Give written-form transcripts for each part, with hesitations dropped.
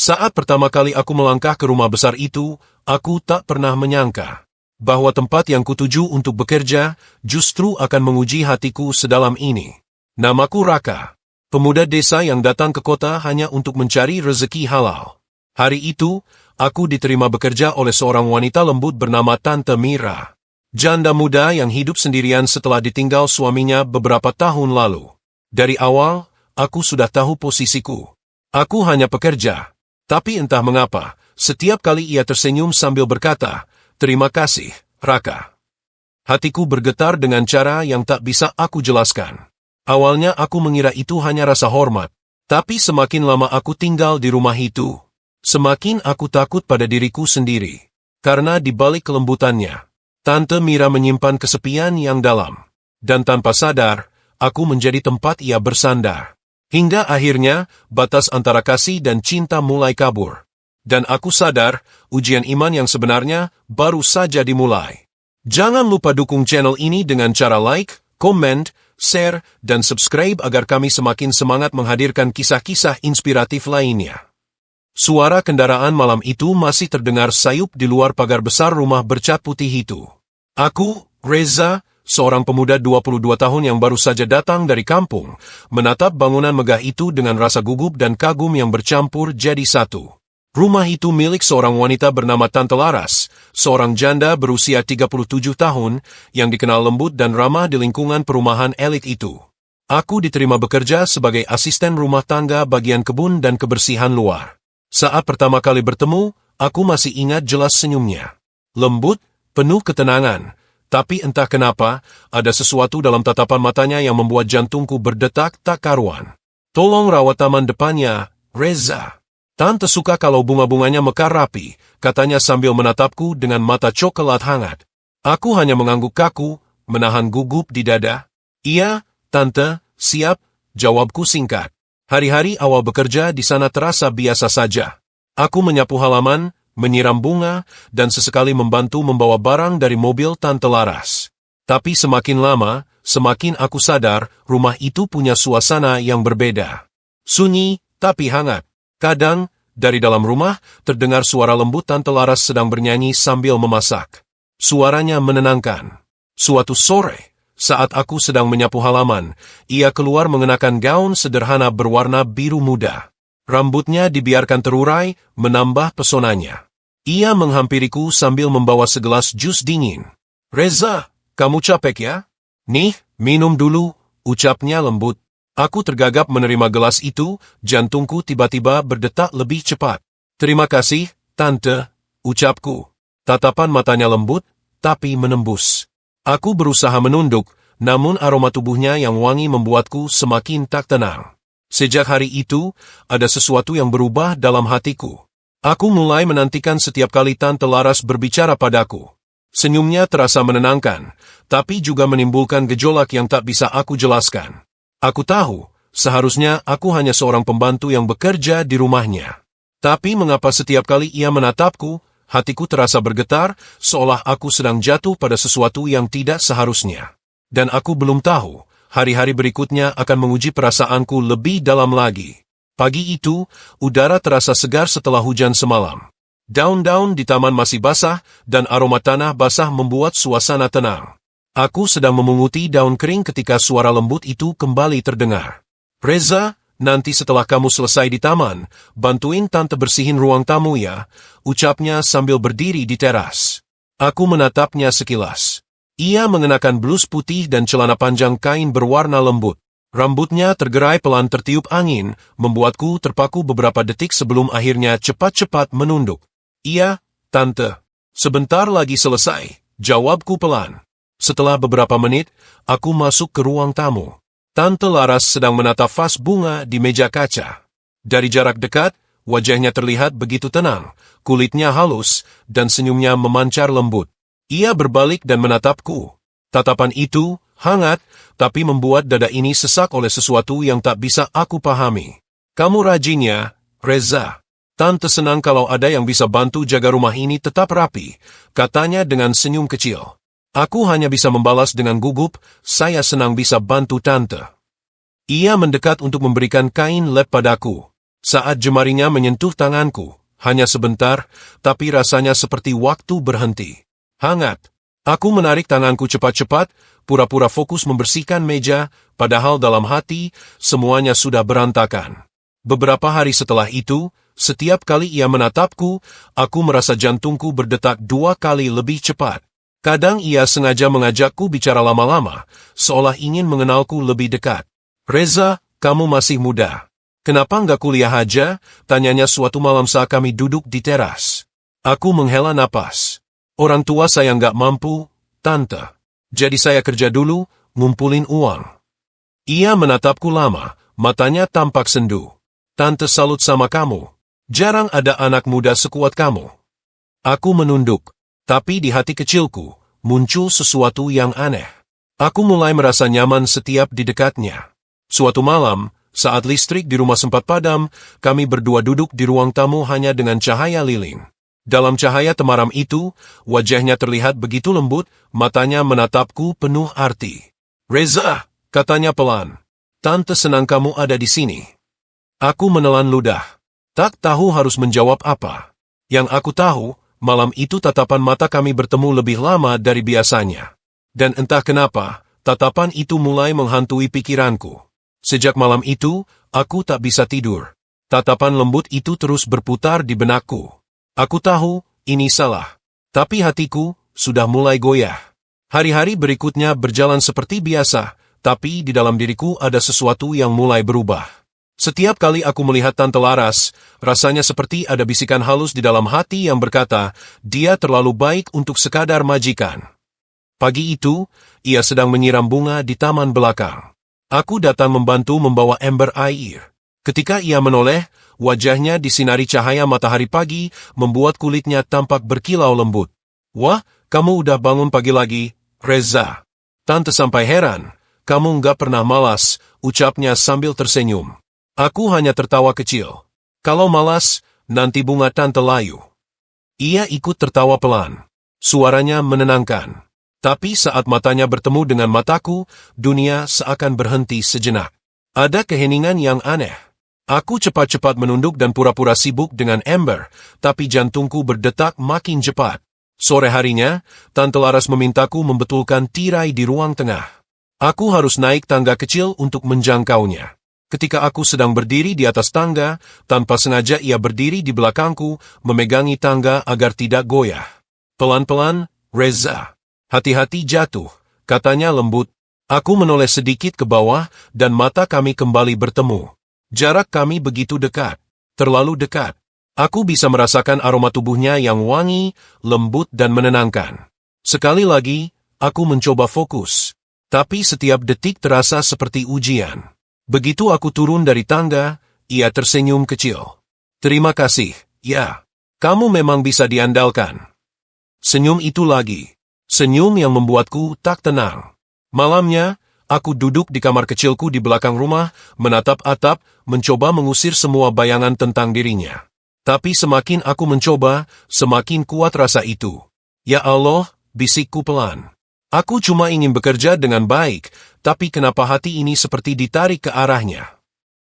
Saat pertama kali aku melangkah ke rumah besar itu, aku tak pernah menyangka bahwa tempat yang kutuju untuk bekerja justru akan menguji hatiku sedalam ini. Namaku Raka, pemuda desa yang datang ke kota hanya untuk mencari rezeki halal. Hari itu, aku diterima bekerja oleh seorang wanita lembut bernama Tante Mira, janda muda yang hidup sendirian setelah ditinggal suaminya beberapa tahun lalu. Dari awal, aku sudah tahu posisiku. Aku hanya pekerja. Tapi entah mengapa, setiap kali ia tersenyum sambil berkata, "Terima kasih, Raka." Hatiku bergetar dengan cara yang tak bisa aku jelaskan. Awalnya aku mengira itu hanya rasa hormat, tapi semakin lama aku tinggal di rumah itu, semakin aku takut pada diriku sendiri. Karena di balik kelembutannya, Tante Mira menyimpan kesepian yang dalam. Dan tanpa sadar, aku menjadi tempat ia bersandar. Hingga akhirnya, batas antara kasih dan cinta mulai kabur. Dan aku sadar, ujian iman yang sebenarnya baru saja dimulai. Jangan lupa dukung channel ini dengan cara like, komen, share, dan subscribe agar kami semakin semangat menghadirkan kisah-kisah inspiratif lainnya. Suara kendaraan malam itu masih terdengar sayup di luar pagar besar rumah bercat putih itu. Aku, Reza, seorang pemuda 22 tahun yang baru saja datang dari kampung, menatap bangunan megah itu dengan rasa gugup dan kagum yang bercampur jadi satu. Rumah itu milik seorang wanita bernama Tante Laras, seorang janda berusia 37 tahun, yang dikenal lembut dan ramah di lingkungan perumahan elit itu. Aku diterima bekerja sebagai asisten rumah tangga bagian kebun dan kebersihan luar. Saat pertama kali bertemu, aku masih ingat jelas senyumnya. Lembut, penuh ketenangan. Tapi entah kenapa, ada sesuatu dalam tatapan matanya yang membuat jantungku berdetak tak karuan. "Tolong rawat taman depannya, Reza. Tante suka kalau bunga-bunganya mekar rapi," katanya sambil menatapku dengan mata coklat hangat. Aku hanya mengangguk kaku, menahan gugup di dada. "Iya, Tante, siap," jawabku singkat. Hari-hari awal bekerja di sana terasa biasa saja. Aku menyapu halaman, menyiram bunga, dan sesekali membantu membawa barang dari mobil Tante Laras. Tapi semakin lama, semakin aku sadar, rumah itu punya suasana yang berbeda. Sunyi, tapi hangat. Kadang, dari dalam rumah, terdengar suara lembut Tante Laras sedang bernyanyi sambil memasak. Suaranya menenangkan. Suatu sore, saat aku sedang menyapu halaman, ia keluar mengenakan gaun sederhana berwarna biru muda. Rambutnya dibiarkan terurai, menambah pesonanya. Ia menghampiriku sambil membawa segelas jus dingin. "Reza, kamu capek ya? Nih, minum dulu," ucapnya lembut. Aku tergagap menerima gelas itu, jantungku tiba-tiba berdetak lebih cepat. "Terima kasih, Tante," ucapku. Tatapan matanya lembut, tapi menembus. Aku berusaha menunduk, namun aroma tubuhnya yang wangi membuatku semakin tak tenang. Sejak hari itu, ada sesuatu yang berubah dalam hatiku. Aku mulai menantikan setiap kali Tante Laras berbicara padaku. Senyumnya terasa menenangkan, tapi juga menimbulkan gejolak yang tak bisa aku jelaskan. Aku tahu, seharusnya aku hanya seorang pembantu yang bekerja di rumahnya. Tapi mengapa setiap kali ia menatapku, hatiku terasa bergetar, seolah aku sedang jatuh pada sesuatu yang tidak seharusnya. Dan aku belum tahu, hari-hari berikutnya akan menguji perasaanku lebih dalam lagi. Pagi itu, udara terasa segar setelah hujan semalam. Daun-daun di taman masih basah, dan aroma tanah basah membuat suasana tenang. Aku sedang memunguti daun kering ketika suara lembut itu kembali terdengar. "Reza, nanti setelah kamu selesai di taman, bantuin Tante bersihin ruang tamu ya," ucapnya sambil berdiri di teras. Aku menatapnya sekilas. Ia mengenakan blus putih dan celana panjang kain berwarna lembut. Rambutnya tergerai pelan tertiup angin, membuatku terpaku beberapa detik sebelum akhirnya cepat-cepat menunduk. "Iya, Tante. Sebentar lagi selesai," jawabku pelan. Setelah beberapa menit, aku masuk ke ruang tamu. Tante Laras sedang menata vas bunga di meja kaca. Dari jarak dekat, wajahnya terlihat begitu tenang, kulitnya halus, dan senyumnya memancar lembut. Ia berbalik dan menatapku. Tatapan itu hangat, tapi membuat dada ini sesak oleh sesuatu yang tak bisa aku pahami. "Kamu rajin ya, Reza. Tante senang kalau ada yang bisa bantu jaga rumah ini tetap rapi," katanya dengan senyum kecil. Aku hanya bisa membalas dengan gugup, "Saya senang bisa bantu Tante." Ia mendekat untuk memberikan kain lap padaku. Saat jemarinya menyentuh tanganku, hanya sebentar, tapi rasanya seperti waktu berhenti. Hangat. Aku menarik tanganku cepat-cepat, pura-pura fokus membersihkan meja, padahal dalam hati, semuanya sudah berantakan. Beberapa hari setelah itu, setiap kali ia menatapku, aku merasa jantungku berdetak 2 kali lebih cepat. Kadang ia sengaja mengajakku bicara lama-lama, seolah ingin mengenalku lebih dekat. "Reza, kamu masih muda. Kenapa nggak kuliah aja?" tanyanya suatu malam saat kami duduk di teras. Aku menghela napas. "Orang tua saya nggak mampu, Tante. Jadi saya kerja dulu, ngumpulin uang." Ia menatapku lama, matanya tampak sendu. "Tante salut sama kamu. Jarang ada anak muda sekuat kamu." Aku menunduk. Tapi di hati kecilku, muncul sesuatu yang aneh. Aku mulai merasa nyaman setiap di dekatnya. Suatu malam, saat listrik di rumah sempat padam, kami berdua duduk di ruang tamu hanya dengan cahaya lilin. Dalam cahaya temaram itu, wajahnya terlihat begitu lembut, matanya menatapku penuh arti. "Reza," katanya pelan. "Tante senang kamu ada di sini." Aku menelan ludah. Tak tahu harus menjawab apa. Yang aku tahu, malam itu tatapan mata kami bertemu lebih lama dari biasanya. Dan entah kenapa, tatapan itu mulai menghantui pikiranku. Sejak malam itu, aku tak bisa tidur. Tatapan lembut itu terus berputar di benakku. Aku tahu, ini salah. Tapi hatiku sudah mulai goyah. Hari-hari berikutnya berjalan seperti biasa, tapi di dalam diriku ada sesuatu yang mulai berubah. Setiap kali aku melihat Tante Laras, rasanya seperti ada bisikan halus di dalam hati yang berkata, dia terlalu baik untuk sekadar majikan. Pagi itu, ia sedang menyiram bunga di taman belakang. Aku datang membantu membawa ember air. Ketika ia menoleh, wajahnya disinari cahaya matahari pagi, membuat kulitnya tampak berkilau lembut. "Wah, kamu udah bangun pagi lagi, Reza." Tante sampai heran. "Kamu nggak pernah malas," ucapnya sambil tersenyum. Aku hanya tertawa kecil. "Kalau malas, nanti bunga Tante layu." Ia ikut tertawa pelan. Suaranya menenangkan. Tapi saat matanya bertemu dengan mataku, dunia seakan berhenti sejenak. Ada keheningan yang aneh. Aku cepat-cepat menunduk dan pura-pura sibuk dengan ember, tapi jantungku berdetak makin cepat. Sore harinya, Tante Laras memintaku membetulkan tirai di ruang tengah. Aku harus naik tangga kecil untuk menjangkaunya. Ketika aku sedang berdiri di atas tangga, tanpa sengaja ia berdiri di belakangku, memegangi tangga agar tidak goyah. "Pelan-pelan, Reza. Hati-hati jatuh," katanya lembut. Aku menoleh sedikit ke bawah, dan mata kami kembali bertemu. Jarak kami begitu dekat. Terlalu dekat. Aku bisa merasakan aroma tubuhnya yang wangi, lembut dan menenangkan. Sekali lagi, aku mencoba fokus. Tapi setiap detik terasa seperti ujian. Begitu aku turun dari tangga, ia tersenyum kecil. "Terima kasih, ya. Kamu memang bisa diandalkan." Senyum itu lagi. Senyum yang membuatku tak tenang. Malamnya, aku duduk di kamar kecilku di belakang rumah, menatap atap, mencoba mengusir semua bayangan tentang dirinya. Tapi semakin aku mencoba, semakin kuat rasa itu. "Ya Allah," bisikku pelan. "Aku cuma ingin bekerja dengan baik, tapi kenapa hati ini seperti ditarik ke arahnya?"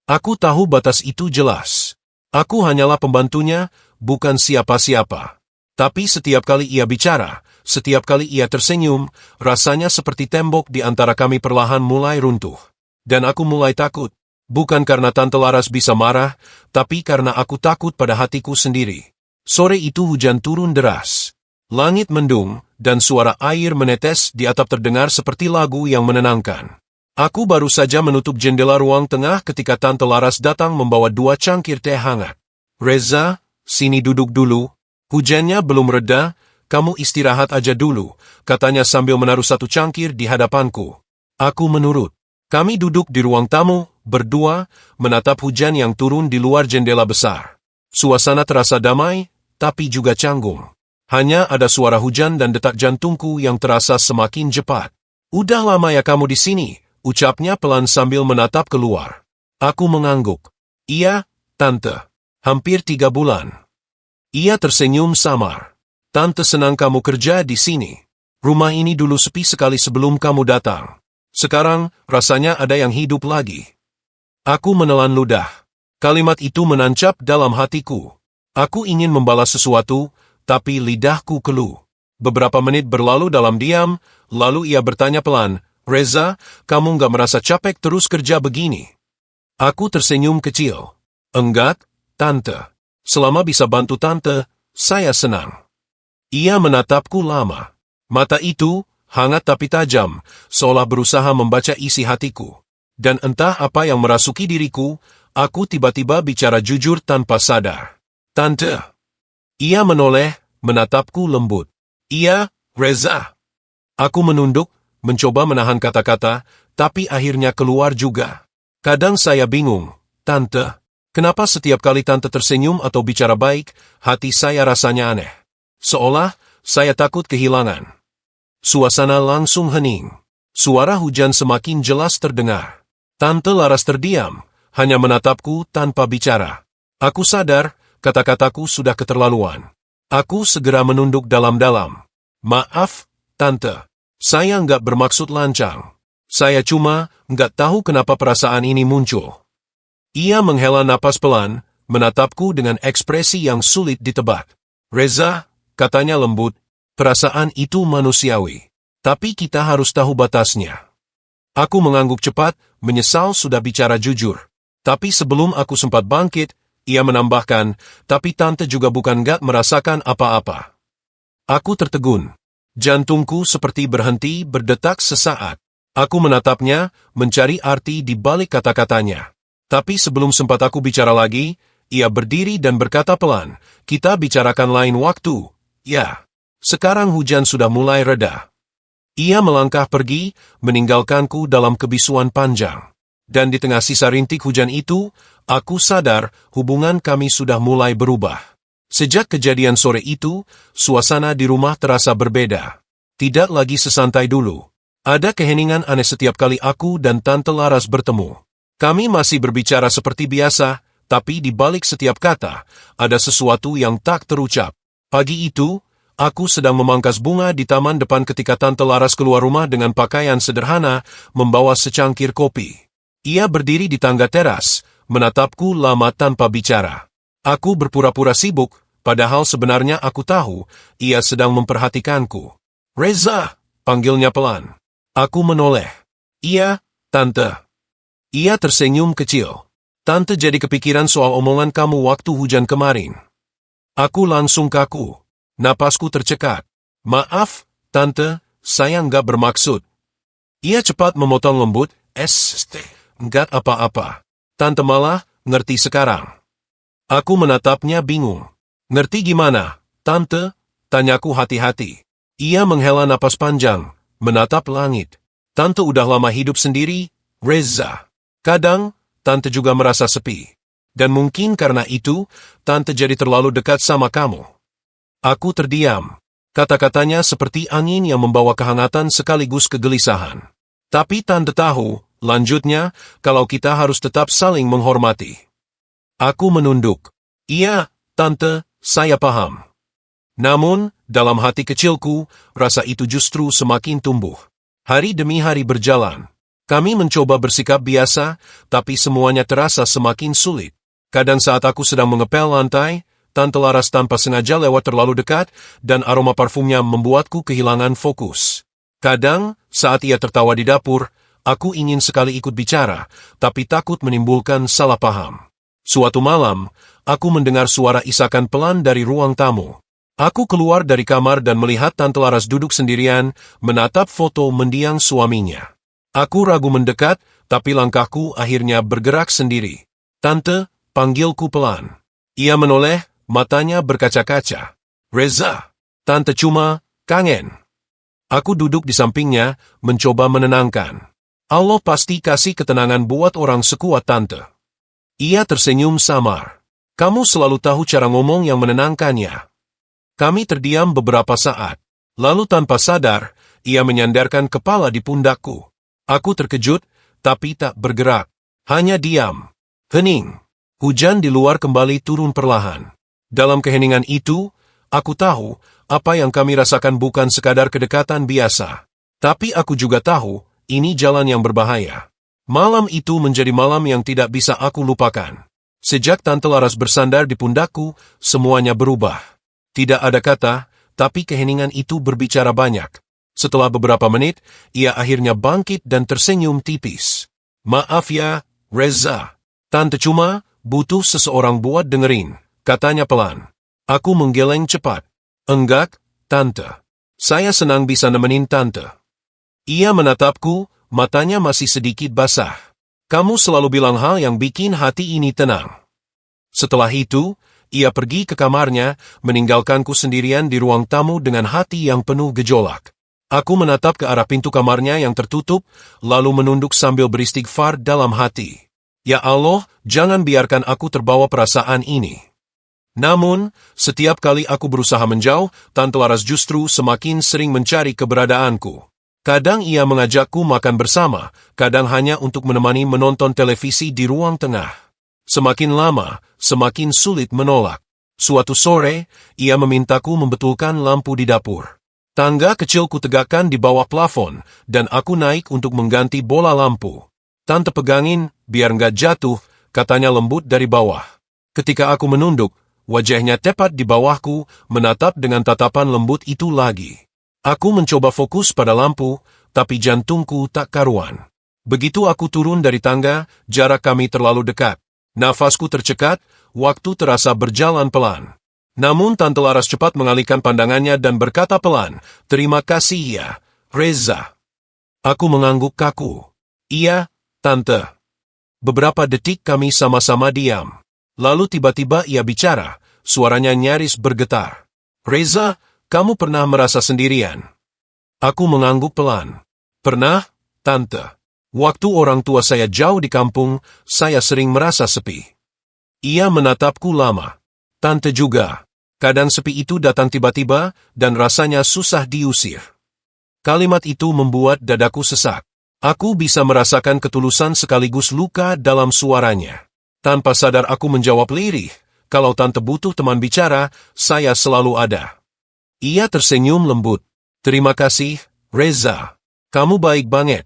Aku tahu batas itu jelas. Aku hanyalah pembantunya, bukan siapa-siapa. Tapi setiap kali ia bicara, setiap kali ia tersenyum, rasanya seperti tembok di antara kami perlahan mulai runtuh. Dan aku mulai takut. Bukan karena Tante Laras bisa marah, tapi karena aku takut pada hatiku sendiri. Sore itu hujan turun deras. Langit mendung, dan suara air menetes di atap terdengar seperti lagu yang menenangkan. Aku baru saja menutup jendela ruang tengah ketika Tante Laras datang membawa 2 cangkir teh hangat. "Reza, sini duduk dulu. Hujannya belum reda, kamu istirahat aja dulu," katanya sambil menaruh 1 cangkir di hadapanku. Aku menurut. Kami duduk di ruang tamu, berdua, menatap hujan yang turun di luar jendela besar. Suasana terasa damai, tapi juga canggung. Hanya ada suara hujan dan detak jantungku yang terasa semakin cepat. "Udah lama ya kamu di sini," ucapnya pelan sambil menatap keluar. Aku mengangguk. "Iya, Tante. Hampir 3 bulan." Ia tersenyum samar. "Tante senang kamu kerja di sini. Rumah ini dulu sepi sekali sebelum kamu datang. Sekarang, rasanya ada yang hidup lagi." Aku menelan ludah. Kalimat itu menancap dalam hatiku. Aku ingin membalas sesuatu, tapi lidahku keluh. Beberapa menit berlalu dalam diam, lalu ia bertanya pelan, "Reza, kamu nggak merasa capek terus kerja begini?" Aku tersenyum kecil. "Enggak, Tante. Selama bisa bantu Tante, saya senang." Ia menatapku lama. Mata itu, hangat tapi tajam, seolah berusaha membaca isi hatiku. Dan entah apa yang merasuki diriku, aku tiba-tiba bicara jujur tanpa sadar. "Tante." Ia menoleh, menatapku lembut. "Iya, Reza." Aku menunduk, mencoba menahan kata-kata, tapi akhirnya keluar juga. "Kadang saya bingung, Tante. Kenapa setiap kali Tante tersenyum atau bicara baik, hati saya rasanya aneh. Seolah saya takut kehilangan." Suasana langsung hening. Suara hujan semakin jelas terdengar. Tante Laras terdiam, hanya menatapku tanpa bicara. Aku sadar, kata-kataku sudah keterlaluan. Aku segera menunduk dalam-dalam. "Maaf, Tante. Saya nggak bermaksud lancang. Saya cuma nggak tahu kenapa perasaan ini muncul." Ia menghela napas pelan, menatapku dengan ekspresi yang sulit ditebak. "Reza," katanya lembut, "perasaan itu manusiawi. Tapi kita harus tahu batasnya." Aku mengangguk cepat, menyesal sudah bicara jujur. Tapi sebelum aku sempat bangkit, ia menambahkan, "Tapi Tante juga bukan nggak merasakan apa-apa." Aku tertegun. Jantungku seperti berhenti berdetak sesaat. Aku menatapnya, mencari arti di balik kata-katanya. Tapi sebelum sempat aku bicara lagi, ia berdiri dan berkata pelan, "Kita bicarakan lain waktu." "Ya." Sekarang hujan sudah mulai reda. Ia melangkah pergi, meninggalkanku dalam kebisuan panjang. Dan di tengah sisa rintik hujan itu, aku sadar hubungan kami sudah mulai berubah. Sejak kejadian sore itu, suasana di rumah terasa berbeda. Tidak lagi sesantai dulu. Ada keheningan aneh setiap kali aku dan Tante Laras bertemu. Kami masih berbicara seperti biasa, tapi di balik setiap kata, ada sesuatu yang tak terucap. Pagi itu, aku sedang memangkas bunga di taman depan ketika Tante Laras keluar rumah dengan pakaian sederhana, membawa secangkir kopi. Ia berdiri di tangga teras, menatapku lama tanpa bicara. Aku berpura-pura sibuk, padahal sebenarnya aku tahu, ia sedang memperhatikanku. "Reza," panggilnya pelan. Aku menoleh. "Iya, Tante." Ia tersenyum kecil. "Tante jadi kepikiran soal omongan kamu waktu hujan kemarin." Aku langsung kaku. Napasku tercekat. "Maaf, Tante, saya nggak bermaksud." Ia cepat memotong lembut, "Nggak apa-apa. Tante malah ngerti sekarang." Aku menatapnya bingung. "Ngerti gimana, Tante?" tanyaku hati-hati. Ia menghela napas panjang, menatap langit. "Tante udah lama hidup sendiri, Reza. Kadang, Tante juga merasa sepi. Dan mungkin karena itu, Tante jadi terlalu dekat sama kamu." Aku terdiam. Kata-katanya seperti angin yang membawa kehangatan sekaligus kegelisahan. "Tapi Tante tahu," lanjutnya, "kalau kita harus tetap saling menghormati." Aku menunduk. "Iya, Tante, saya paham." Namun, dalam hati kecilku, rasa itu justru semakin tumbuh. Hari demi hari berjalan. Kami mencoba bersikap biasa, tapi semuanya terasa semakin sulit. Kadang saat aku sedang mengepel lantai, Tante Laras tanpa sengaja lewat terlalu dekat, dan aroma parfumnya membuatku kehilangan fokus. Kadang, saat ia tertawa di dapur, aku ingin sekali ikut bicara, tapi takut menimbulkan salah paham. Suatu malam, aku mendengar suara isakan pelan dari ruang tamu. Aku keluar dari kamar dan melihat Tante Laras duduk sendirian, menatap foto mendiang suaminya. Aku ragu mendekat, tapi langkahku akhirnya bergerak sendiri. "Tante," panggilku pelan. Ia menoleh, matanya berkaca-kaca. "Reza." "Tante cuma kangen." Aku duduk di sampingnya, mencoba menenangkan. "Allah pasti kasih ketenangan buat orang sekuat Tante." Ia tersenyum samar. "Kamu selalu tahu cara ngomong yang menenangkannya." Kami terdiam beberapa saat. Lalu tanpa sadar, ia menyandarkan kepala di pundakku. Aku terkejut, tapi tak bergerak. Hanya diam. Hening. Hujan di luar kembali turun perlahan. Dalam keheningan itu, aku tahu, apa yang kami rasakan bukan sekadar kedekatan biasa. Tapi aku juga tahu, ini jalan yang berbahaya. Malam itu menjadi malam yang tidak bisa aku lupakan. Sejak Tante Laras bersandar di pundakku, semuanya berubah. Tidak ada kata, tapi keheningan itu berbicara banyak. Setelah beberapa menit, ia akhirnya bangkit dan tersenyum tipis. Maaf ya, Reza. Tante cuma butuh seseorang buat dengerin, katanya pelan. Aku menggeleng cepat. Enggak, Tante. Saya senang bisa nemenin Tante. Ia menatapku, matanya masih sedikit basah. Kamu selalu bilang hal yang bikin hati ini tenang. Setelah itu, ia pergi ke kamarnya, meninggalkanku sendirian di ruang tamu dengan hati yang penuh gejolak. Aku menatap ke arah pintu kamarnya yang tertutup, lalu menunduk sambil beristighfar dalam hati. Ya Allah, jangan biarkan aku terbawa perasaan ini. Namun, setiap kali aku berusaha menjauh, Tante Laras justru semakin sering mencari keberadaanku. Kadang ia mengajakku makan bersama, kadang hanya untuk menemani menonton televisi di ruang tengah. Semakin lama, semakin sulit menolak. Suatu sore, ia memintaku membetulkan lampu di dapur. Tangga kecil kutegakkan di bawah plafon, dan aku naik untuk mengganti bola lampu. Tante pegangin, biar nggak jatuh, katanya lembut dari bawah. Ketika aku menunduk, wajahnya tepat di bawahku, menatap dengan tatapan lembut itu lagi. Aku mencoba fokus pada lampu, tapi jantungku tak karuan. Begitu aku turun dari tangga, jarak kami terlalu dekat. Nafasku tercekat, waktu terasa berjalan pelan. Namun Tante Laras cepat mengalihkan pandangannya dan berkata pelan, "Terima kasih ya, Reza." Aku mengangguk kaku. "Iya, Tante." Beberapa detik kami sama-sama diam. Lalu tiba-tiba ia bicara, suaranya nyaris bergetar. "Reza, kamu pernah merasa sendirian?" Aku mengangguk pelan. "Pernah, Tante. Waktu orang tua saya jauh di kampung, saya sering merasa sepi." Ia menatapku lama. "Tante juga. Kadang sepi itu datang tiba-tiba, dan rasanya susah diusir." Kalimat itu membuat dadaku sesak. Aku bisa merasakan ketulusan sekaligus luka dalam suaranya. Tanpa sadar aku menjawab lirih, "Kalau Tante butuh teman bicara, saya selalu ada." Ia tersenyum lembut. "Terima kasih, Reza. Kamu baik banget."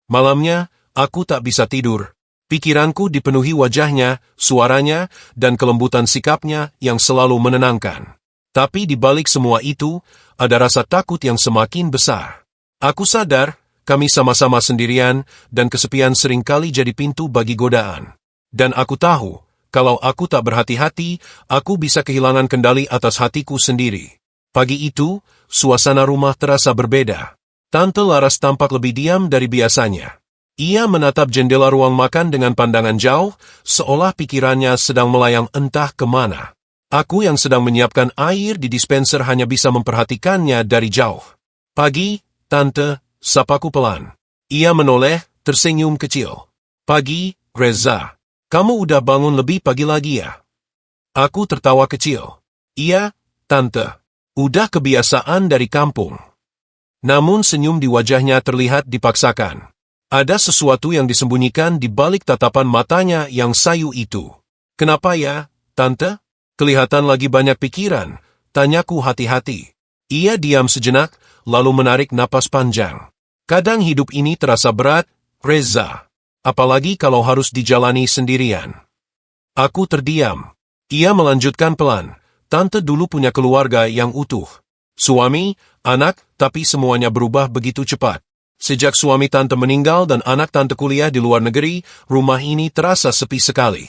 Malamnya, aku tak bisa tidur. Pikiranku dipenuhi wajahnya, suaranya, dan kelembutan sikapnya yang selalu menenangkan. Tapi di balik semua itu, ada rasa takut yang semakin besar. Aku sadar, kami sama-sama sendirian, dan kesepian seringkali jadi pintu bagi godaan. Dan aku tahu, kalau aku tak berhati-hati, aku bisa kehilangan kendali atas hatiku sendiri. Pagi itu, suasana rumah terasa berbeda. Tante Laras tampak lebih diam dari biasanya. Ia menatap jendela ruang makan dengan pandangan jauh, seolah pikirannya sedang melayang entah kemana. Aku yang sedang menyiapkan air di dispenser hanya bisa memperhatikannya dari jauh. "Pagi, Tante," sapaku pelan. Ia menoleh, tersenyum kecil. "Pagi, Reza. Kamu udah bangun lebih pagi lagi ya?" Aku tertawa kecil. "Iya, Tante. Udah kebiasaan dari kampung." Namun senyum di wajahnya terlihat dipaksakan. Ada sesuatu yang disembunyikan di balik tatapan matanya yang sayu itu. "Kenapa ya, Tante? Kelihatan lagi banyak pikiran," tanyaku hati-hati. Ia diam sejenak, lalu menarik napas panjang. "Kadang hidup ini terasa berat, Reza. Apalagi kalau harus dijalani sendirian." Aku terdiam. Ia melanjutkan pelan. "Tante dulu punya keluarga yang utuh. Suami, anak, tapi semuanya berubah begitu cepat. Sejak suami Tante meninggal dan anak Tante kuliah di luar negeri, rumah ini terasa sepi sekali."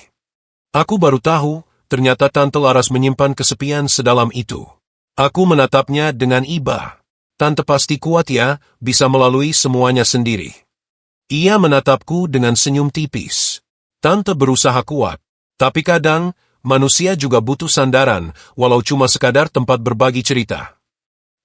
Aku baru tahu, ternyata Tante Laras menyimpan kesepian sedalam itu. Aku menatapnya dengan iba. "Tante pasti kuat ya, bisa melalui semuanya sendiri." Ia menatapku dengan senyum tipis. "Tante berusaha kuat. Tapi kadang, manusia juga butuh sandaran, walau cuma sekadar tempat berbagi cerita."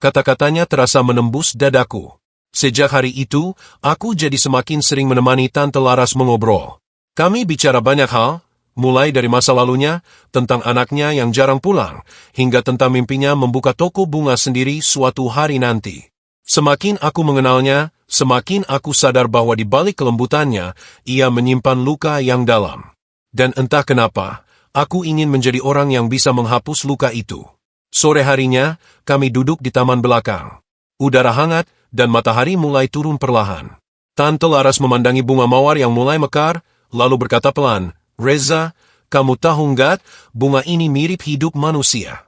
Kata-katanya terasa menembus dadaku. Sejak hari itu, aku jadi semakin sering menemani Tante Laras mengobrol. Kami bicara banyak hal, mulai dari masa lalunya, tentang anaknya yang jarang pulang, hingga tentang mimpinya membuka toko bunga sendiri suatu hari nanti. Semakin aku mengenalnya, semakin aku sadar bahwa di balik kelembutannya, ia menyimpan luka yang dalam. Dan entah kenapa, aku ingin menjadi orang yang bisa menghapus luka itu. Sore harinya, kami duduk di taman belakang. Udara hangat, dan matahari mulai turun perlahan. Tante Laras memandangi bunga mawar yang mulai mekar, lalu berkata pelan, "Reza, kamu tahu nggak, bunga ini mirip hidup manusia.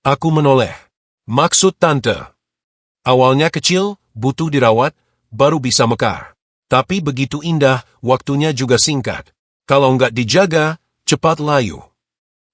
Aku menoleh. Maksud Tante? Awalnya kecil, butuh dirawat, baru bisa mekar. Tapi begitu indah, waktunya juga singkat. Kalau nggak dijaga, cepat layu.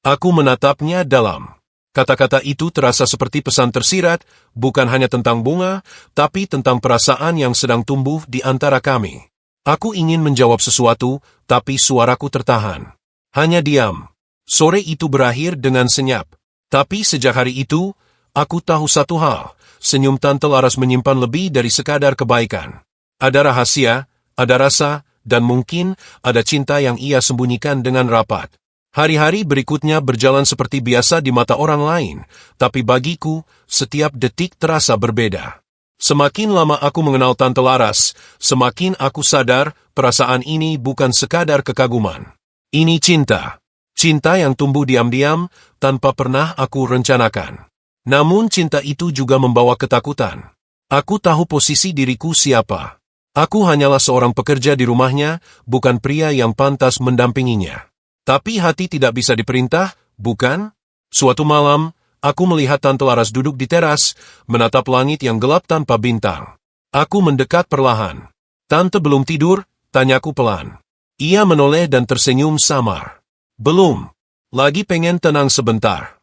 Aku menatapnya dalam. Kata-kata itu terasa seperti pesan tersirat, bukan hanya tentang bunga, tapi tentang perasaan yang sedang tumbuh di antara kami. Aku ingin menjawab sesuatu, tapi suaraku tertahan. Hanya diam. Sore itu berakhir dengan senyap. Tapi sejak hari itu, aku tahu satu hal, senyum Tante Laras menyimpan lebih dari sekadar kebaikan. Ada rahasia, ada rasa, dan mungkin ada cinta yang ia sembunyikan dengan rapat. Hari-hari berikutnya berjalan seperti biasa di mata orang lain, tapi bagiku, setiap detik terasa berbeda. Semakin lama aku mengenal Tante Laras, semakin aku sadar perasaan ini bukan sekadar kekaguman. Ini cinta. Cinta yang tumbuh diam-diam, tanpa pernah aku rencanakan. Namun cinta itu juga membawa ketakutan. Aku tahu posisi diriku siapa. Aku hanyalah seorang pekerja di rumahnya, bukan pria yang pantas mendampinginya. Tapi hati tidak bisa diperintah, bukan? Suatu malam, aku melihat Tante Laras duduk di teras, menatap langit yang gelap tanpa bintang. Aku mendekat perlahan. Tante belum tidur, tanyaku pelan. Ia menoleh dan tersenyum samar. Belum. Lagi pengen tenang sebentar.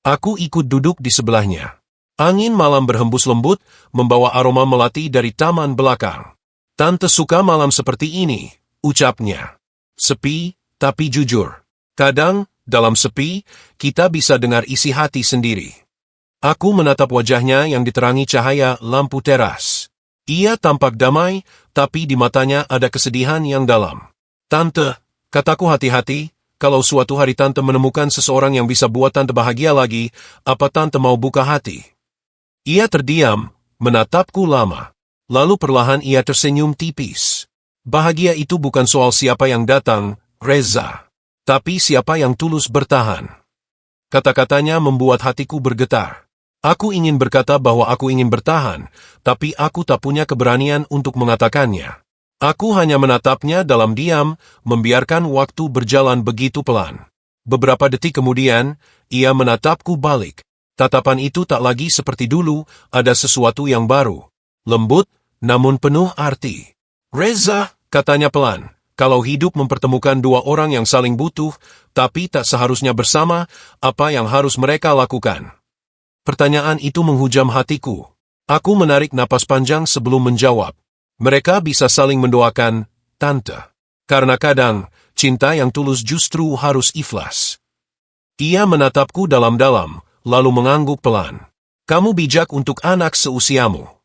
Aku ikut duduk di sebelahnya. Angin malam berhembus lembut, membawa aroma melati dari taman belakang. Tante suka malam seperti ini, ucapnya. Sepi, tapi jujur. Kadang, dalam sepi, kita bisa dengar isi hati sendiri. Aku menatap wajahnya yang diterangi cahaya lampu teras. Ia tampak damai, tapi di matanya ada kesedihan yang dalam. Tante, kataku hati-hati, kalau suatu hari Tante menemukan seseorang yang bisa buat Tante bahagia lagi, apa Tante mau buka hati? Ia terdiam, menatapku lama. Lalu perlahan ia tersenyum tipis. Bahagia itu bukan soal siapa yang datang, Reza. Tapi siapa yang tulus bertahan. Kata-katanya membuat hatiku bergetar. Aku ingin berkata bahwa aku ingin bertahan, tapi aku tak punya keberanian untuk mengatakannya. Aku hanya menatapnya dalam diam, membiarkan waktu berjalan begitu pelan. Beberapa detik kemudian, ia menatapku balik. Tatapan itu tak lagi seperti dulu, ada sesuatu yang baru. Lembut, namun penuh arti. Reza, katanya pelan, kalau hidup mempertemukan dua orang yang saling butuh, tapi tak seharusnya bersama, apa yang harus mereka lakukan? Pertanyaan itu menghujam hatiku. Aku menarik napas panjang sebelum menjawab. Mereka bisa saling mendoakan, Tante. Karena kadang, cinta yang tulus justru harus ikhlas. Ia menatapku dalam-dalam, lalu mengangguk pelan. Kamu bijak untuk anak seusiamu.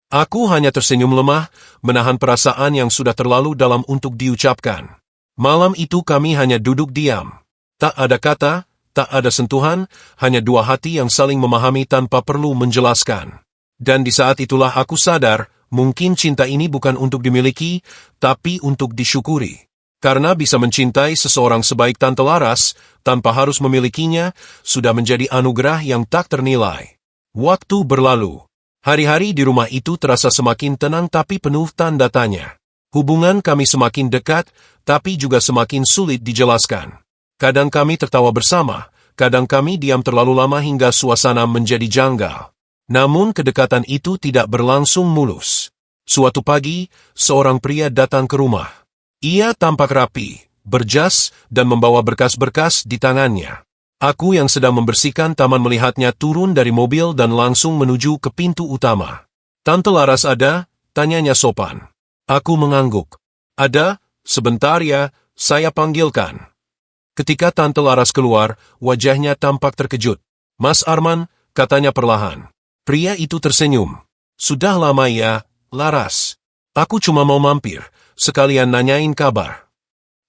Aku hanya tersenyum lemah, menahan perasaan yang sudah terlalu dalam untuk diucapkan. Malam itu kami hanya duduk diam. Tak ada kata, tak ada sentuhan, hanya dua hati yang saling memahami tanpa perlu menjelaskan. Dan di saat itulah aku sadar, mungkin cinta ini bukan untuk dimiliki, tapi untuk disyukuri. Karena bisa mencintai seseorang sebaik Tante Laras, tanpa harus memilikinya, sudah menjadi anugerah yang tak ternilai. Waktu berlalu. Hari-hari di rumah itu terasa semakin tenang tapi penuh tanda tanya. Hubungan kami semakin dekat, tapi juga semakin sulit dijelaskan. Kadang kami tertawa bersama, kadang kami diam terlalu lama hingga suasana menjadi janggal. Namun kedekatan itu tidak berlangsung mulus. Suatu pagi, seorang pria datang ke rumah. Ia tampak rapi, berjas, dan membawa berkas-berkas di tangannya. Aku yang sedang membersihkan taman melihatnya turun dari mobil dan langsung menuju ke pintu utama. Tante Laras ada? Tanyanya sopan. Aku mengangguk. Ada, sebentar ya, saya panggilkan. Ketika Tante Laras keluar, wajahnya tampak terkejut. Mas Arman, katanya perlahan. Pria itu tersenyum. Sudah lama ya, Laras. Aku cuma mau mampir, sekalian nanyain kabar.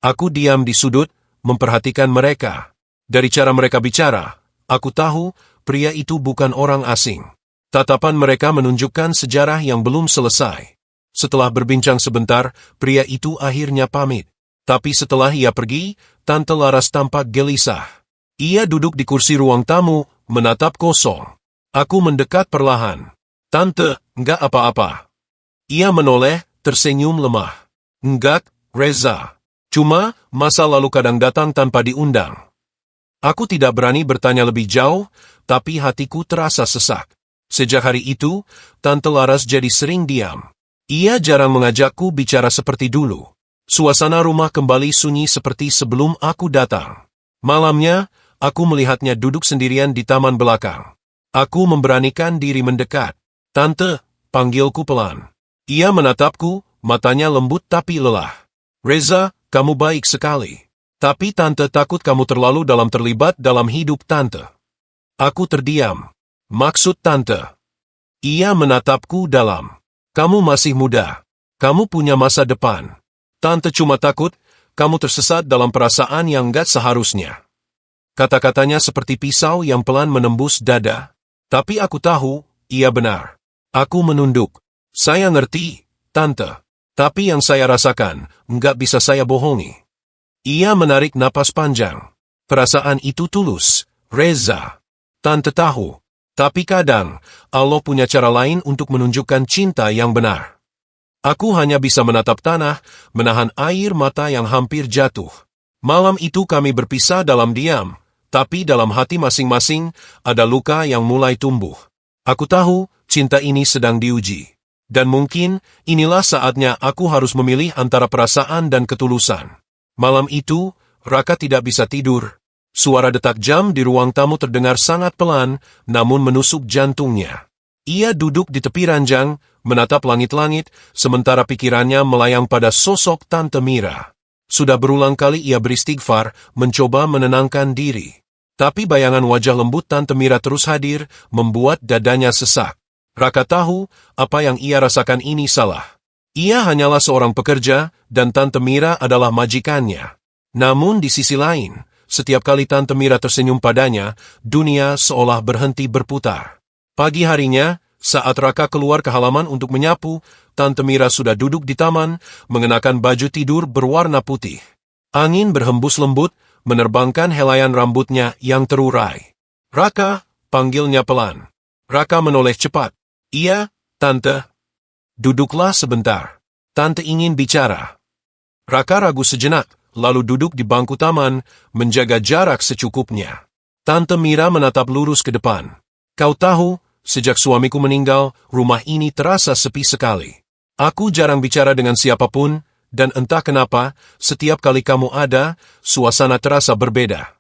Aku diam di sudut, memperhatikan mereka. Dari cara mereka bicara, aku tahu pria itu bukan orang asing. Tatapan mereka menunjukkan sejarah yang belum selesai. Setelah berbincang sebentar, pria itu akhirnya pamit. Tapi setelah ia pergi, Tante Laras tampak gelisah. Ia duduk di kursi ruang tamu, menatap kosong. Aku mendekat perlahan. Tante, enggak apa-apa. Ia menoleh, tersenyum lemah. Enggak, Reza. Cuma, masa lalu kadang datang tanpa diundang. Aku tidak berani bertanya lebih jauh, tapi hatiku terasa sesak. Sejak hari itu, Tante Laras jadi sering diam. Ia jarang mengajakku bicara seperti dulu. Suasana rumah kembali sunyi seperti sebelum aku datang. Malamnya, aku melihatnya duduk sendirian di taman belakang. Aku memberanikan diri mendekat. Tante, panggilku pelan. Ia menatapku, matanya lembut tapi lelah. Reza, kamu baik sekali. Tapi Tante takut kamu terlalu terlibat dalam hidup Tante. Aku terdiam. Maksud Tante? Ia menatapku dalam. Kamu masih muda. Kamu punya masa depan. Tante cuma takut, kamu tersesat dalam perasaan yang gak seharusnya. Kata-katanya seperti pisau yang pelan menembus dada. Tapi aku tahu, ia benar. Aku menunduk. Saya ngerti, Tante. Tapi yang saya rasakan, nggak bisa saya bohongi. Ia menarik napas panjang. Perasaan itu tulus, Reza. Tante tahu. Tapi kadang, Allah punya cara lain untuk menunjukkan cinta yang benar. Aku hanya bisa menatap tanah, menahan air mata yang hampir jatuh. Malam itu kami berpisah dalam diam, tapi dalam hati masing-masing ada luka yang mulai tumbuh. Aku tahu, cinta ini sedang diuji. Dan mungkin, inilah saatnya aku harus memilih antara perasaan dan ketulusan. Malam itu, Raka tidak bisa tidur. Suara detak jam di ruang tamu terdengar sangat pelan, namun menusuk jantungnya. Ia duduk di tepi ranjang, menatap langit-langit, sementara pikirannya melayang pada sosok Tante Mira. Sudah berulang kali ia beristighfar, mencoba menenangkan diri. Tapi bayangan wajah lembut Tante Mira terus hadir, membuat dadanya sesak. Raka tahu, apa yang ia rasakan ini salah. Ia hanyalah seorang pekerja, dan Tante Mira adalah majikannya. Namun di sisi lain, setiap kali Tante Mira tersenyum padanya, dunia seolah berhenti berputar. Pagi harinya, saat Raka keluar ke halaman untuk menyapu, Tante Mira sudah duduk di taman, mengenakan baju tidur berwarna putih. Angin berhembus lembut, menerbangkan helaian rambutnya yang terurai. Raka, panggilnya pelan. Raka menoleh cepat. Iya, Tante. Duduklah sebentar. Tante ingin bicara. Raka ragu sejenak, lalu duduk di bangku taman, menjaga jarak secukupnya. Tante Mira menatap lurus ke depan. Kau tahu, sejak suamiku meninggal, rumah ini terasa sepi sekali. Aku jarang bicara dengan siapapun, dan entah kenapa, setiap kali kamu ada, suasana terasa berbeda.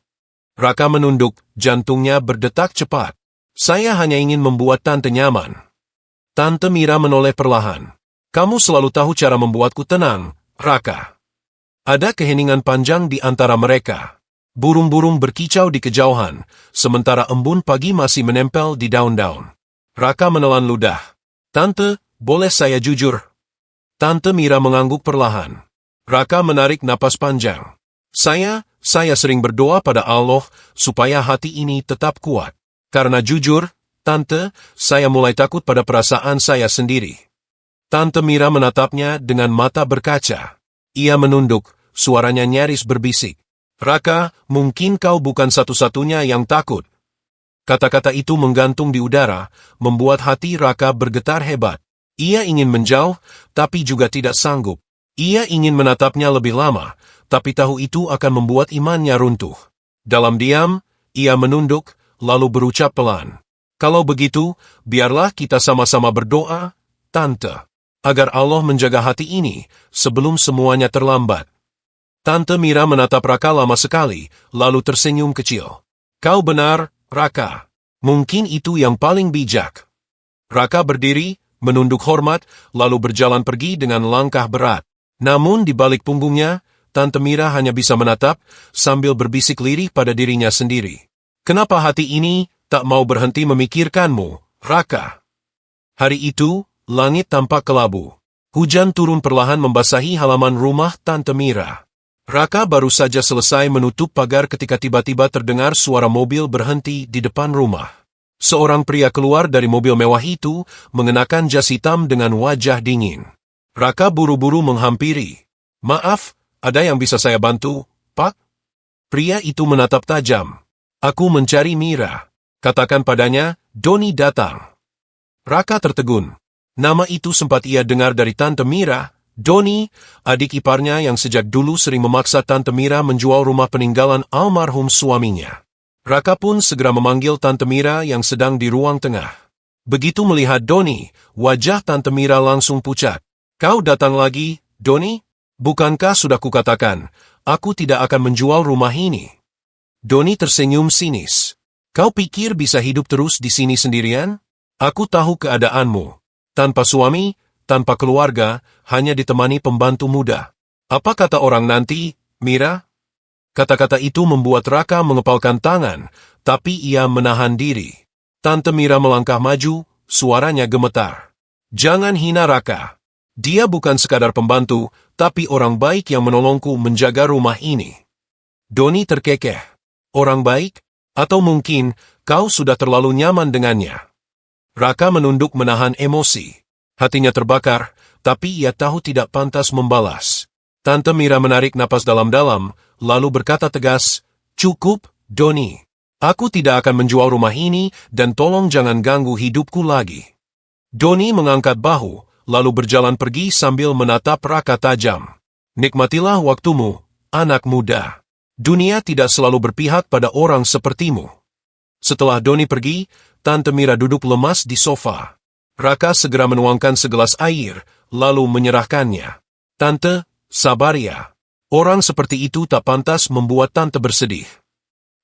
Raka menunduk, jantungnya berdetak cepat. Saya hanya ingin membuat Tante nyaman. Tante Mira menoleh perlahan. Kamu selalu tahu cara membuatku tenang, Raka. Ada keheningan panjang di antara mereka. Burung-burung berkicau di kejauhan, sementara embun pagi masih menempel di daun-daun. Raka menelan ludah. Tante, boleh saya jujur? Tante Mira mengangguk perlahan. Raka menarik napas panjang. Saya sering berdoa pada Allah supaya hati ini tetap kuat. Karena jujur, Tante, saya mulai takut pada perasaan saya sendiri. Tante Mira menatapnya dengan mata berkaca. Ia menunduk, suaranya nyaris berbisik. Raka, mungkin kau bukan satu-satunya yang takut. Kata-kata itu menggantung di udara, membuat hati Raka bergetar hebat. Ia ingin menjauh, tapi juga tidak sanggup. Ia ingin menatapnya lebih lama, tapi tahu itu akan membuat imannya runtuh. Dalam diam, ia menunduk, lalu berucap pelan. Kalau begitu, biarlah kita sama-sama berdoa, Tante, agar Allah menjaga hati ini sebelum semuanya terlambat. Tante Mira menatap Raka lama sekali, lalu tersenyum kecil. Kau benar, Raka. Mungkin itu yang paling bijak. Raka berdiri, menunduk hormat, lalu berjalan pergi dengan langkah berat. Namun di balik punggungnya, Tante Mira hanya bisa menatap, sambil berbisik lirih pada dirinya sendiri. Kenapa hati ini tak mau berhenti memikirkanmu, Raka? Hari itu, langit tampak kelabu. Hujan turun perlahan membasahi halaman rumah Tante Mira. Raka baru saja selesai menutup pagar ketika tiba-tiba terdengar suara mobil berhenti di depan rumah. Seorang pria keluar dari mobil mewah itu, mengenakan jas hitam dengan wajah dingin. Raka buru-buru menghampiri. Maaf, ada yang bisa saya bantu, Pak? Pria itu menatap tajam. Aku mencari Mira. Katakan padanya, Doni datang. Raka tertegun. Nama itu sempat ia dengar dari Tante Mira, Doni, adik iparnya yang sejak dulu sering memaksa Tante Mira menjual rumah peninggalan almarhum suaminya. Raka pun segera memanggil Tante Mira yang sedang di ruang tengah. Begitu melihat Doni, wajah Tante Mira langsung pucat. "Kau datang lagi, Doni? Bukankah sudah kukatakan, aku tidak akan menjual rumah ini?" Doni tersenyum sinis. "Kau pikir bisa hidup terus di sini sendirian? Aku tahu keadaanmu. Tanpa suami, tanpa keluarga, hanya ditemani pembantu muda. Apa kata orang nanti, Mira?" Kata-kata itu membuat Raka mengepalkan tangan, tapi ia menahan diri. Tante Mira melangkah maju, suaranya gemetar. "Jangan hina Raka. Dia bukan sekadar pembantu, tapi orang baik yang menolongku menjaga rumah ini." Doni terkekeh. "Orang baik? Atau mungkin kau sudah terlalu nyaman dengannya?" Raka menunduk menahan emosi. Hatinya terbakar, tapi ia tahu tidak pantas membalas. Tante Mira menarik napas dalam-dalam, lalu berkata tegas, "Cukup, Doni. Aku tidak akan menjual rumah ini dan tolong jangan ganggu hidupku lagi." Doni mengangkat bahu, lalu berjalan pergi sambil menatap Raka tajam. "Nikmatilah waktumu, anak muda. Dunia tidak selalu berpihak pada orang sepertimu." Setelah Doni pergi, Tante Mira duduk lemas di sofa. Raka segera menuangkan segelas air, lalu menyerahkannya. "Tante, sabar ya. Orang seperti itu tak pantas membuat Tante bersedih."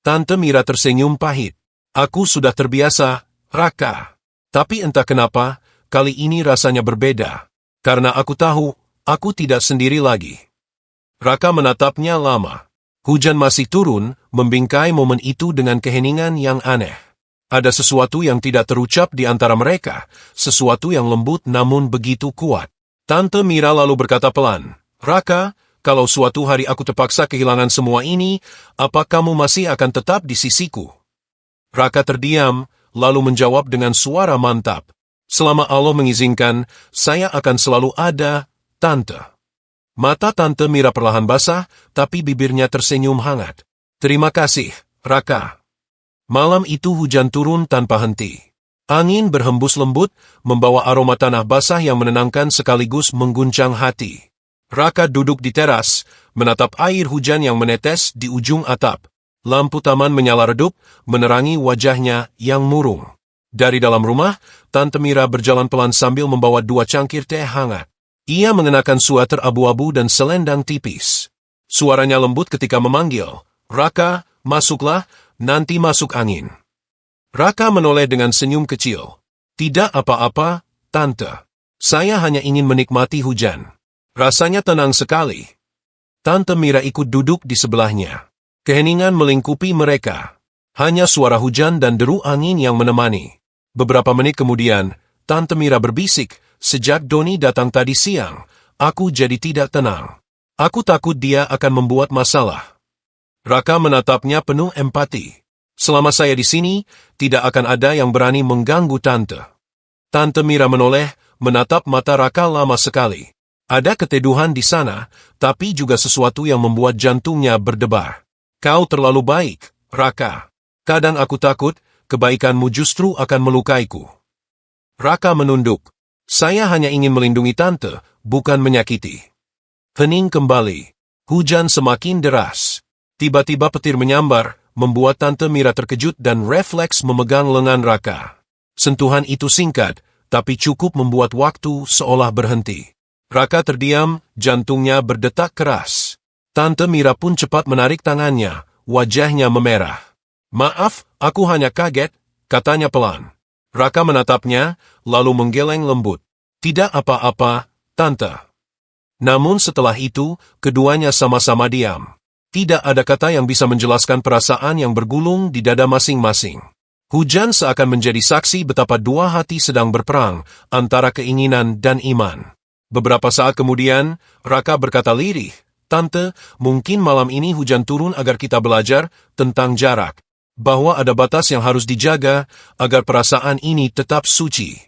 Tante Mira tersenyum pahit. "Aku sudah terbiasa, Raka. Tapi entah kenapa, kali ini rasanya berbeda. Karena aku tahu, aku tidak sendiri lagi." Raka menatapnya lama. Hujan masih turun, membingkai momen itu dengan keheningan yang aneh. Ada sesuatu yang tidak terucap di antara mereka, sesuatu yang lembut namun begitu kuat. Tante Mira lalu berkata pelan, "Raka, kalau suatu hari aku terpaksa kehilangan semua ini, apa kamu masih akan tetap di sisiku?" Raka terdiam, lalu menjawab dengan suara mantap, "Selama Allah mengizinkan, saya akan selalu ada, Tante." Mata Tante Mira perlahan basah, tapi bibirnya tersenyum hangat. "Terima kasih, Raka." Malam itu hujan turun tanpa henti. Angin berhembus lembut, membawa aroma tanah basah yang menenangkan sekaligus mengguncang hati. Raka duduk di teras, menatap air hujan yang menetes di ujung atap. Lampu taman menyala redup, menerangi wajahnya yang murung. Dari dalam rumah, Tante Mira berjalan pelan sambil membawa 2 cangkir teh hangat. Ia mengenakan sweater abu-abu dan selendang tipis. Suaranya lembut ketika memanggil, "Raka, masuklah, nanti masuk angin." Raka menoleh dengan senyum kecil. "Tidak apa-apa, Tante. Saya hanya ingin menikmati hujan." Rasanya tenang sekali. Tante Mira ikut duduk di sebelahnya. Keheningan melingkupi mereka. Hanya suara hujan dan deru angin yang menemani. Beberapa menit kemudian, Tante Mira berbisik, "Sejak Doni datang tadi siang, aku jadi tidak tenang. Aku takut dia akan membuat masalah." Raka menatapnya penuh empati. "Selama saya di sini, tidak akan ada yang berani mengganggu Tante." Tante Mira menoleh, menatap mata Raka lama sekali. Ada keteduhan di sana, tapi juga sesuatu yang membuat jantungnya berdebar. "Kau terlalu baik, Raka. Kadang aku takut, kebaikanmu justru akan melukaiku." Raka menunduk. "Saya hanya ingin melindungi Tante, bukan menyakiti." Hening kembali. Hujan semakin deras. Tiba-tiba petir menyambar, membuat Tante Mira terkejut dan refleks memegang lengan Raka. Sentuhan itu singkat, tapi cukup membuat waktu seolah berhenti. Raka terdiam, jantungnya berdetak keras. Tante Mira pun cepat menarik tangannya, wajahnya memerah. "Maaf, aku hanya kaget," katanya pelan. Raka menatapnya, lalu menggeleng lembut. "Tidak apa-apa, Tante." Namun setelah itu, keduanya sama-sama diam. Tidak ada kata yang bisa menjelaskan perasaan yang bergulung di dada masing-masing. Hujan seakan menjadi saksi betapa dua hati sedang berperang antara keinginan dan iman. Beberapa saat kemudian, Raka berkata lirih, "Tante, mungkin malam ini hujan turun agar kita belajar tentang jarak. Bahwa ada batas yang harus dijaga agar perasaan ini tetap suci."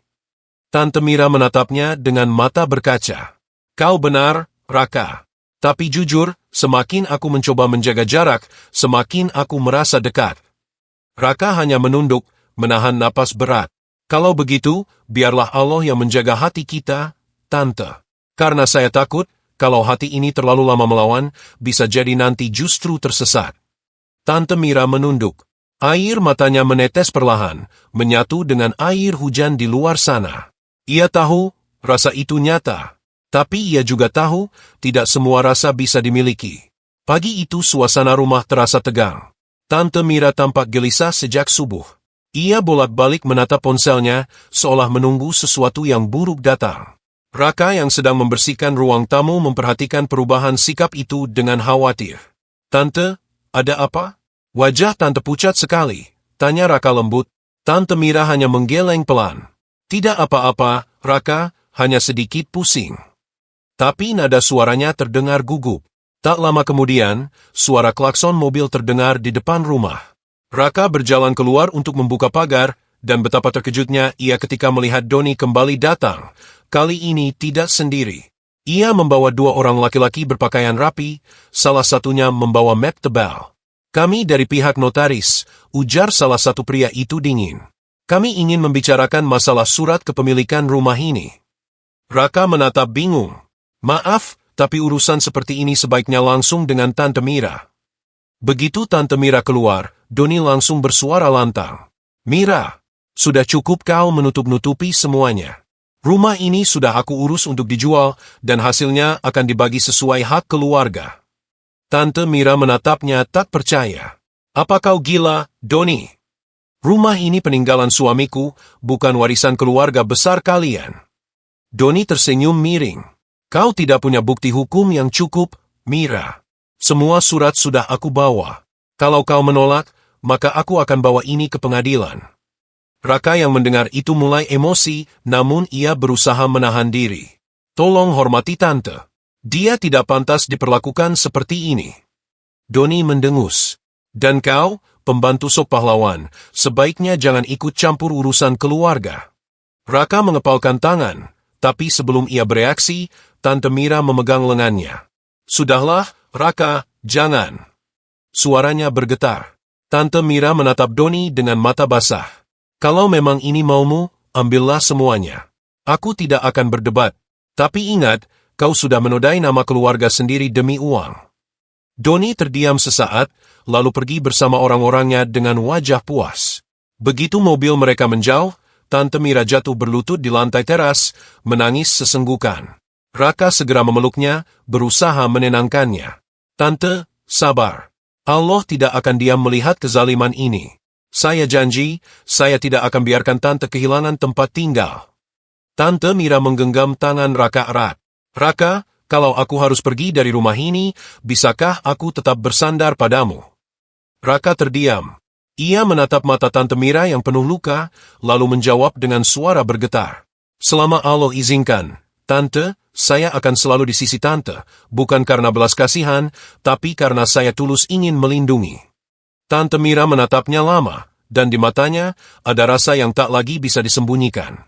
Tante Mira menatapnya dengan mata berkaca. "Kau benar, Raka. Tapi jujur, semakin aku mencoba menjaga jarak, semakin aku merasa dekat." Raka hanya menunduk, menahan napas berat. "Kalau begitu, biarlah Allah yang menjaga hati kita, Tante." Karena saya takut, kalau hati ini terlalu lama melawan, bisa jadi nanti justru tersesat. Tante Mira menunduk. Air matanya menetes perlahan, menyatu dengan air hujan di luar sana. Ia tahu, rasa itu nyata. Tapi ia juga tahu, tidak semua rasa bisa dimiliki. Pagi itu suasana rumah terasa tegang. Tante Mira tampak gelisah sejak subuh. Ia bolak-balik menatap ponselnya, seolah menunggu sesuatu yang buruk datang. Raka yang sedang membersihkan ruang tamu memperhatikan perubahan sikap itu dengan khawatir. Tante, ada apa? Wajah tante pucat sekali, tanya Raka lembut. Tante Mira hanya menggeleng pelan. Tidak apa-apa, Raka, hanya sedikit pusing. Tapi nada suaranya terdengar gugup. Tak lama kemudian, suara klakson mobil terdengar di depan rumah. Raka berjalan keluar untuk membuka pagar, dan betapa terkejutnya ia ketika melihat Doni kembali datang. Kali ini tidak sendiri. Ia membawa 2 orang laki-laki berpakaian rapi, salah satunya membawa map tebal. Kami dari pihak notaris, ujar salah satu pria itu dingin. Kami ingin membicarakan masalah surat kepemilikan rumah ini. Raka menatap bingung. Maaf, tapi urusan seperti ini sebaiknya langsung dengan Tante Mira. Begitu Tante Mira keluar, Doni langsung bersuara lantang. Mira, sudah cukup kau menutup-nutupi semuanya. Rumah ini sudah aku urus untuk dijual, dan hasilnya akan dibagi sesuai hak keluarga. Tante Mira menatapnya tak percaya. Apa kau gila, Doni? Rumah ini peninggalan suamiku, bukan warisan keluarga besar kalian. Doni tersenyum miring. Kau tidak punya bukti hukum yang cukup, Mira. Semua surat sudah aku bawa. Kalau kau menolak, maka aku akan bawa ini ke pengadilan. Raka yang mendengar itu mulai emosi, namun ia berusaha menahan diri. Tolong hormati tante. Dia tidak pantas diperlakukan seperti ini. Doni mendengus. Dan kau, pembantu sop pahlawan, sebaiknya jangan ikut campur urusan keluarga. Raka mengepalkan tangan, tapi sebelum ia bereaksi, Tante Mira memegang lengannya. Sudahlah, Raka, jangan. Suaranya bergetar. Tante Mira menatap Doni dengan mata basah. Kalau memang ini maumu, ambillah semuanya. Aku tidak akan berdebat. Tapi ingat, kau sudah menodai nama keluarga sendiri demi uang. Doni terdiam sesaat, lalu pergi bersama orang-orangnya dengan wajah puas. Begitu mobil mereka menjauh, Tante Mira jatuh berlutut di lantai teras, menangis sesenggukan. Raka segera memeluknya, berusaha menenangkannya. Tante, sabar. Allah tidak akan diam melihat kezaliman ini. Saya janji, saya tidak akan biarkan Tante kehilangan tempat tinggal. Tante Mira menggenggam tangan Raka erat. Raka, kalau aku harus pergi dari rumah ini, bisakah aku tetap bersandar padamu? Raka terdiam. Ia menatap mata Tante Mira yang penuh luka, lalu menjawab dengan suara bergetar. Selama Allah izinkan, Tante, saya akan selalu di sisi Tante, bukan karena belas kasihan, tapi karena saya tulus ingin melindungi. Tante Mira menatapnya lama, dan di matanya ada rasa yang tak lagi bisa disembunyikan.